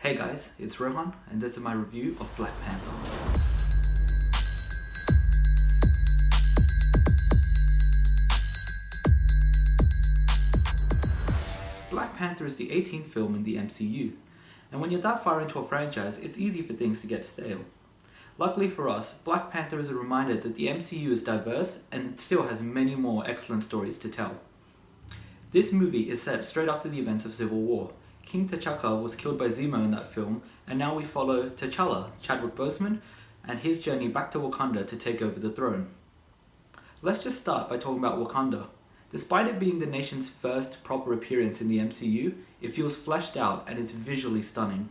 Hey guys, it's Rohan, and this is my review of Black Panther. Black Panther is the 18th film in the MCU, and when you're that far into a franchise, it's easy for things to get stale. Luckily for us, Black Panther is a reminder that the MCU is diverse and still has many more excellent stories to tell. This movie is set straight after the events of Civil War. King T'Chaka was killed by Zemo in that film, and now we follow T'Challa, Chadwick Boseman, and his journey back to Wakanda to take over the throne. Let's just start by talking about Wakanda. Despite it being the nation's first proper appearance in the MCU, it feels fleshed out and is visually stunning.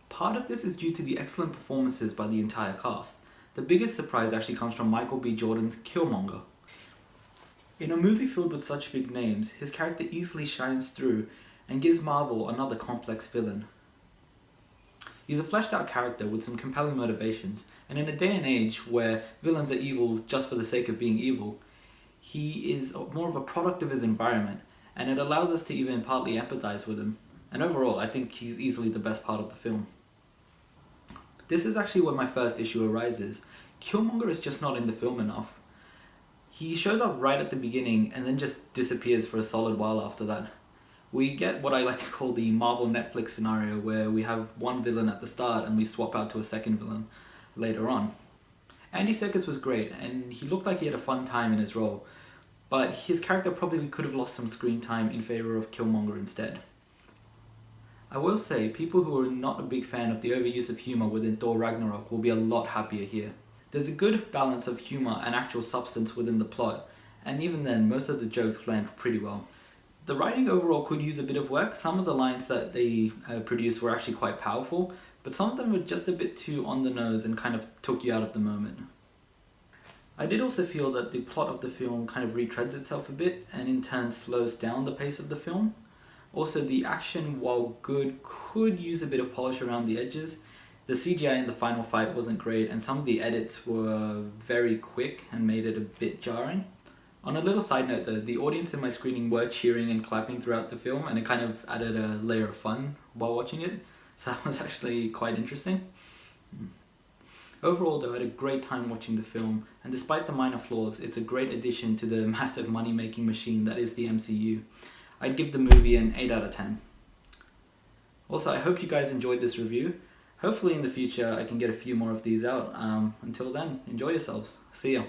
Part of this is due to the excellent performances by the entire cast. The biggest surprise actually comes from Michael B. Jordan's Killmonger. In a movie filled with such big names, his character easily shines through and gives Marvel another complex villain. He's a fleshed out character with some compelling motivations, and in a day and age where villains are evil just for the sake of being evil, he is more of a product of his environment, and it allows us to even partly empathize with him. And overall, I think he's easily the best part of the film. This is actually where my first issue arises. Killmonger is just not in the film enough. He shows up right at the beginning and then just disappears for a solid while after that. We get what I like to call the Marvel Netflix scenario, where we have one villain at the start and we swap out to a second villain later on. Andy Serkis was great and he looked like he had a fun time in his role, but his character probably could have lost some screen time in favour of Killmonger instead. I will say, people who are not a big fan of the overuse of humour within Thor Ragnarok will be a lot happier here. There's a good balance of humour and actual substance within the plot, and even then most of the jokes land pretty well. The writing overall could use a bit of work. Some of the lines that they produced were actually quite powerful, but some of them were just a bit too on the nose and kind of took you out of the moment. I did also feel that the plot of the film kind of retreads itself a bit and in turn slows down the pace of the film. Also, the action, while good, could use a bit of polish around the edges. The CGI in the final fight wasn't great, and some of the edits were very quick and made it a bit jarring. On a little side note though, the audience in my screening were cheering and clapping throughout the film, and it kind of added a layer of fun while watching it, so that was actually quite interesting. Overall though, I had a great time watching the film, and despite the minor flaws, it's a great addition to the massive money-making machine that is the MCU. I'd give the movie an 8 out of 10. Also, I hope you guys enjoyed this review. Hopefully in the future I can get a few more of these out. Until then, enjoy yourselves. See ya.